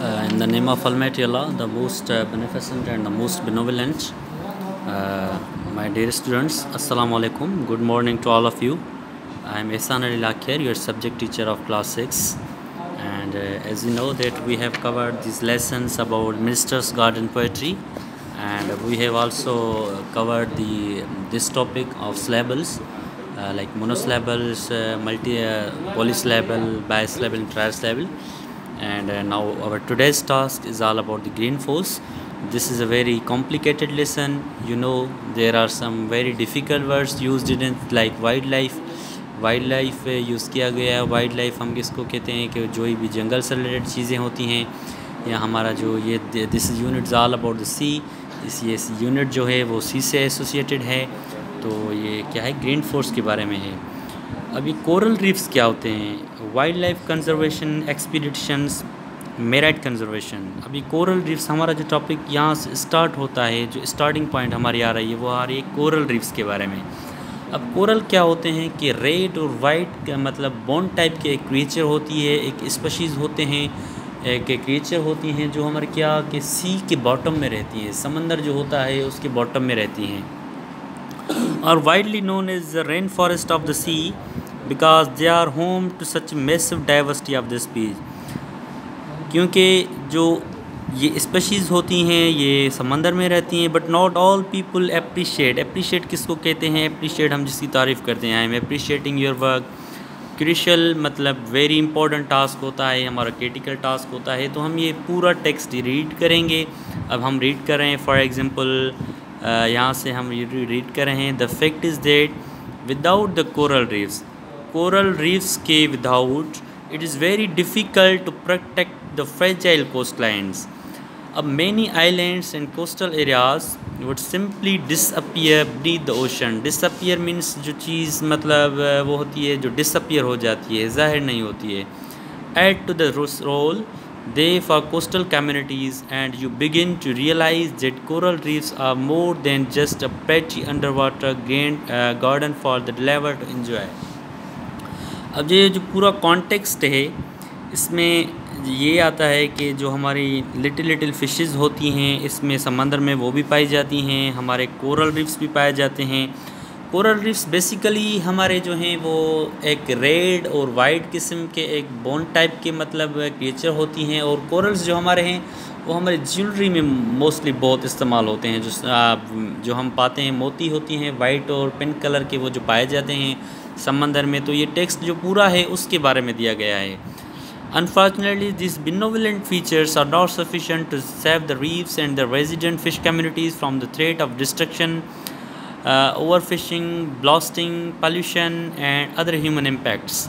In the name of Almighty Allah, the most beneficent and the most benevolent, my dear students, Assalamu alaikum. Good morning to all of you. I am Ehsan Ali Lakhir, your subject teacher of class 6. And as you know that we have covered these lessons about Minister's Garden Poetry, and we have also covered this topic of syllables like monosyllables, polysyllable, bisyllable, and trisyllable. And now our today's task is all about the green force. This is a very complicated lesson. You know, there are some very difficult words used in it, like wildlife. Wild use किया गया है. Wild life हम किसको कहते हैं कि जो भी जंगल से रिलेटेड चीज़ें होती हैं, या हमारा जो ये this unit all about the sea, ये यूनिट जो है वो सी से एसोसिएटेड है. तो ये क्या है, ग्रीन फोर्स के बारे में है. अभी कोरल रीफ्स क्या होते हैं, wildlife conservation expeditions, marine conservation. अभी कोरल रीफ्स हमारा जो टॉपिक यहाँ से स्टार्ट होता है, जो स्टार्टिंग पॉइंट हमारी आ रही है वो आ रही है कोरल रीफ्स के बारे में. अब कोरल क्या होते हैं कि रेड और वाइट का मतलब बॉन्ड टाइप के एक क्रिएचर होती है, एक स्पीशीज़ होते हैं, एक क्रिएचर होती हैं जो हमारे क्या कि सी के बॉटम में रहती हैं, समंदर जो होता है उसके बॉटम में रहती हैं. और widely known as the rainforest of the sea because they are home to such massive diversity of the species. क्योंकि जो ये स्पीशीज़ होती हैं ये समंदर में रहती हैं. But not all people appreciate किसको कहते हैं, अप्रिशिएट हम जिसकी तारीफ़ करते हैं. I am appreciating your work. Crucial मतलब वेरी इंपॉर्टेंट टास्क होता है, हमारा क्रिटिकल टास्क होता है. तो हम ये पूरा टेक्स्ट रीड करेंगे. अब हम रीड कर रहे हैं, फॉर एग्जांपल यहाँ से हम रीड कर रहे हैं. The fact is that without the coral reefs के without it is very difficult to protect the fragile coastlines. Many islands and coastal areas would simply disappear beneath the ocean. Disappear means जो चीज़ मतलब वो होती है जो disappear हो जाती है, ज़ाहिर नहीं होती है. Add to the role they for coastal communities and you begin to realize that coral reefs are more than just a pretty underwater garden for the diver to enjoy. अब ये जो पूरा कॉन्टेक्स्ट है इसमें ये आता है कि जो हमारी लिटिल फिशेस होती हैं इसमें समंदर में वो भी पाई जाती हैं, हमारे कोरल रीफ्स भी पाए जाते हैं. कोरल रीफ्स बेसिकली हमारे जो हैं वो एक रेड और वाइट किस्म के एक बोन टाइप के मतलब क्रिएचर होती हैं. और कोरल्स जो हमारे हैं वो हमारे ज्वेलरी में मोस्टली बहुत इस्तेमाल होते हैं. जो हम पाते हैं मोती होती हैं वाइट और पिंक कलर के, वो जो पाए जाते हैं समंदर में. तो ये टेक्स्ट जो पूरा है उसके बारे में दिया गया है. Unfortunately this benevolent features are not sufficient to save the reefs and the resident fish communities from the threat of destruction, overfishing, blasting, pollution and other human impacts.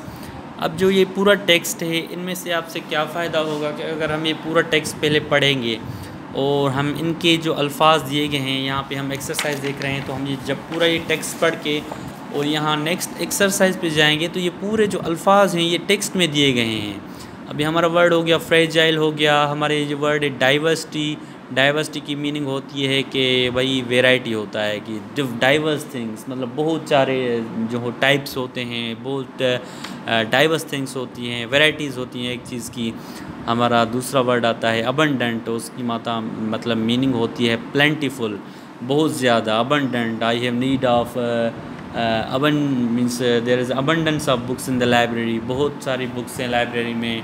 अब जो ये पूरा टेक्स्ट है इनमें से आपसे क्या फ़ायदा होगा कि अगर हम ये पूरा टेक्स्ट पहले पढ़ेंगे और हम इनके जो अल्फाज दिए गए हैं, यहाँ पे हम एक्सरसाइज देख रहे हैं, तो हम ये जब पूरा ये टेक्स्ट पढ़ के और यहाँ नेक्स्ट एक्सरसाइज पे जाएंगे तो ये पूरे जो अल्फाज हैं ये टेक्स्ट में दिए गए हैं. अभी हमारा वर्ड हो गया फ्रेजाइल, हो गया हमारे जो वर्ड है डाइवर्सिटी की मीनिंग होती है कि भाई वेराइटी होता है कि डाइवर्स थिंग्स मतलब बहुत सारे जो टाइप्स होते हैं, बहुत डाइवर्स थिंग्स होती हैं, वेराइटीज़ होती हैं एक चीज़ की. हमारा दूसरा वर्ड आता है अबंडेंट, उसकी मतलब मीनिंग होती है प्लेंटीफुल, बहुत ज़्यादा. Abundant, I have need of means there is abundance of books in the library, बहुत सारी बुक्स हैं लाइब्रेरी में.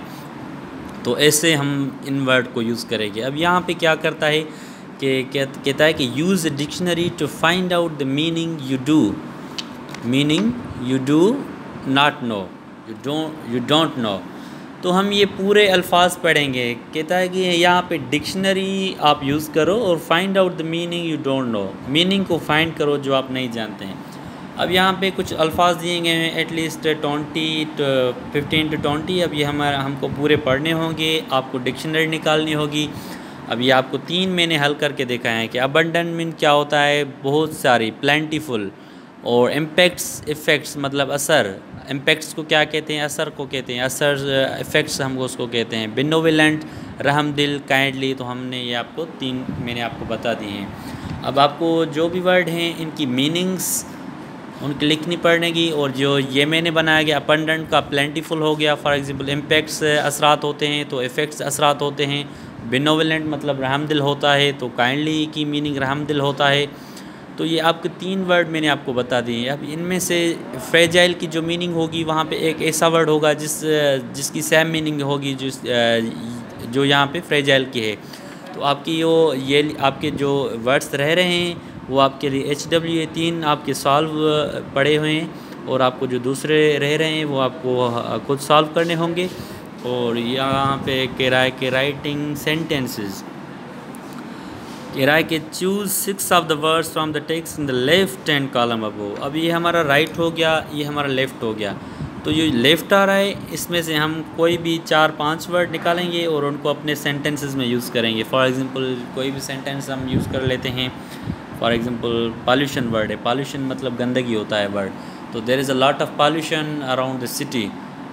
तो ऐसे हम इन वर्ड को यूज़ करेंगे. अब यहाँ पे क्या करता है कि कहता है कि use a dictionary to find out the meaning you do not know, you don't know. तो हम ये पूरे अल्फाज पढ़ेंगे. कहता है कि यहाँ पे डिक्शनरी आप यूज़ करो और find out the meaning you don't no, meaning को फाइंड करो जो आप नहीं जानते हैं. अब यहाँ पे कुछ अल्फाज दिए गए हैं एटलीस्ट 15 to 20. अब ये हमको पूरे पढ़ने होंगे, आपको डिक्शनरी निकालनी होगी. अब ये आपको 3 मैंने हल करके देखा है कि अबंडेंट मीन क्या होता है, बहुत सारी, प्लेंटीफुल, और इफ़ेक्ट्स मतलब असर. इम्पैक्ट्स को क्या कहते हैं, असर को कहते हैं, असर इफ़ेक्ट्स हम उसको कहते हैं. बेनोवेलेंट, रहमदिल, काइंडली. तो हमने ये आपको 3 मैंने आपको बता दिए हैं. अब आपको जो भी वर्ड हैं इनकी मीनिंग्स उनकी लिखनी पड़ने की। और जो ये मैंने बनाया गया अबंडेंट का प्लेंटीफुल हो गया। फॉर एग्ज़ाम्पल इम्पैक्ट्स असरात होते हैं तो इफ़ेक्ट्स असरात होते हैं। बेनोवलेंट मतलब रहमदिल होता है, तो काइंडली की मीनिंग रहमदिल होता है। तो ये आपके 3 वर्ड मैंने आपको बता दिए। अब इनमें से फ्रेजाइल की जो मीनिंग होगी वहाँ पे एक ऐसा वर्ड होगा जिसकी सेम मीनिंग होगी जो यहाँ पे फ्रेजाइल की है। तो आपकी ये आपके जो वर्ड्स रह रहे हैं वो आपके लिए HW3 आपके सॉल्व पड़े हुए हैं, और आपको जो दूसरे रह रहे हैं वो आपको खुद सॉल्व करने होंगे। और यहाँ पे किराए के राइटिंग सेंटेंसेस किराए के choose 6 of the words from the text in the left hand column above. अब ये हमारा राइट हो गया, ये हमारा लेफ़्ट हो गया। तो ये लेफ़्ट आ रहा है, इसमें से हम कोई भी 4-5 वर्ड निकालेंगे और उनको अपने सेंटेंसेस में यूज़ करेंगे। फॉर एग्ज़ाम्पल कोई भी सेंटेंस हम यूज़ कर लेते हैं। फॉर एग्ज़ाम्पल पॉल्यूशन वर्ड है, पॉल्यूशन मतलब गंदगी होता है वर्ड। तो there is a lot of pollution around the city.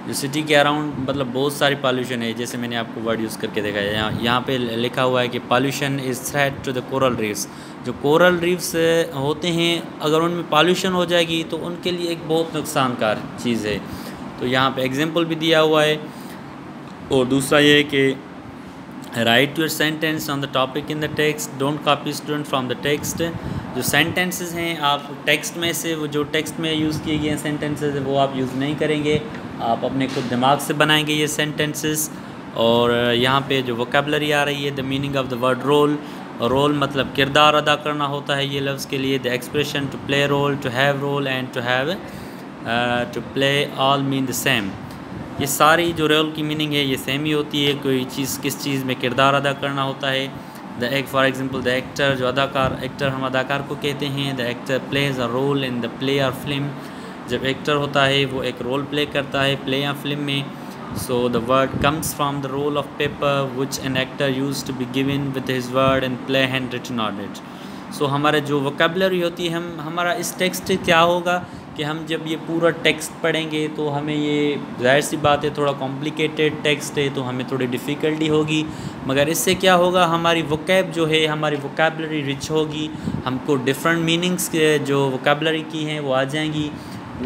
जो सिटी के अराउंड मतलब बहुत सारी पॉल्यूशन है, जैसे मैंने आपको वर्ड यूज़ करके देखा है। यहाँ पे लिखा हुआ है कि pollution is threat to the coral reefs. जो कोरल रीफ्स होते हैं अगर उनमें पॉल्यूशन हो जाएगी तो उनके लिए एक बहुत नुकसानकार चीज़ है। तो यहाँ पे एग्जांपल भी दिया हुआ है। और दूसरा ये है कि right your sentence on the topic in the text, don't copy student from the text. जो सेंटेंसेस हैं आप टेक्स्ट में से वो जो टेक्स्ट में यूज़ किए गए सेंटेंसेस है वो आप यूज़ नहीं करेंगे, आप अपने खुद दिमाग से बनाएंगे ये सेंटेंसेस। और यहाँ पे जो वोकेबलरी आ रही है, the meaning of the word role. Role मतलब किरदार अदा करना होता है ये लफ्ज़ के लिए। The expression to play role, to have role and to play all mean the same. ये सारी जो रोल की मीनिंग है ये सेम ही होती है। कोई चीज़ किस चीज़ में किरदार अदा करना होता है। फॉर एग्जांपल द एक्टर, जो अदाकार, एक्टर हम अदाकार को कहते हैं। The actor plays a role in the play और फिल्म। जब एक्टर होता है वो एक रोल प्ले करता है प्ले या फिल्म में। So the word comes from the roll of paper which an actor use to be given with his word and play hand written on it. So हमारे जो वोकेबलरी होती है, हमारा इस टेक्स्ट क्या होगा कि हम जब ये पूरा टेक्स्ट पढ़ेंगे तो हमें ये ज़ाहिर सी बात है थोड़ा कॉम्प्लिकेटेड टेक्स्ट है तो हमें थोड़ी डिफ़िकल्टी होगी, मगर इससे क्या होगा हमारी वोकैब जो है, हमारी वोकेबलरी रिच होगी। हमको डिफरेंट मीनिंग्स जो वोकेबलरी की हैं वो आ जाएंगी।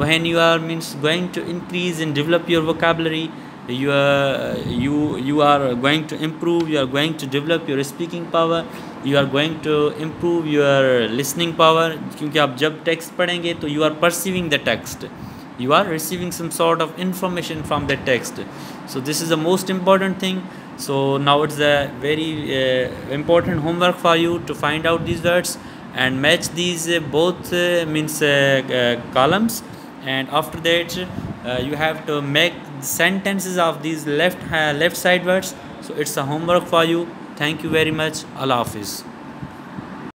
When you are going to increase and develop your vocabulary, you are going to improve, you are going to develop your speaking power, you are going to improve your listening power। क्योंकि आप जब text पढ़ेंगे तो you are perceiving the text, you are receiving some sort of information from the text। So this is the most important thing। So now it's a very important homework for you to find out these words and match these both columns, and after that you have to make sentences of these left side words। So it's a homework for you। Thank you very much। Allah Hafiz।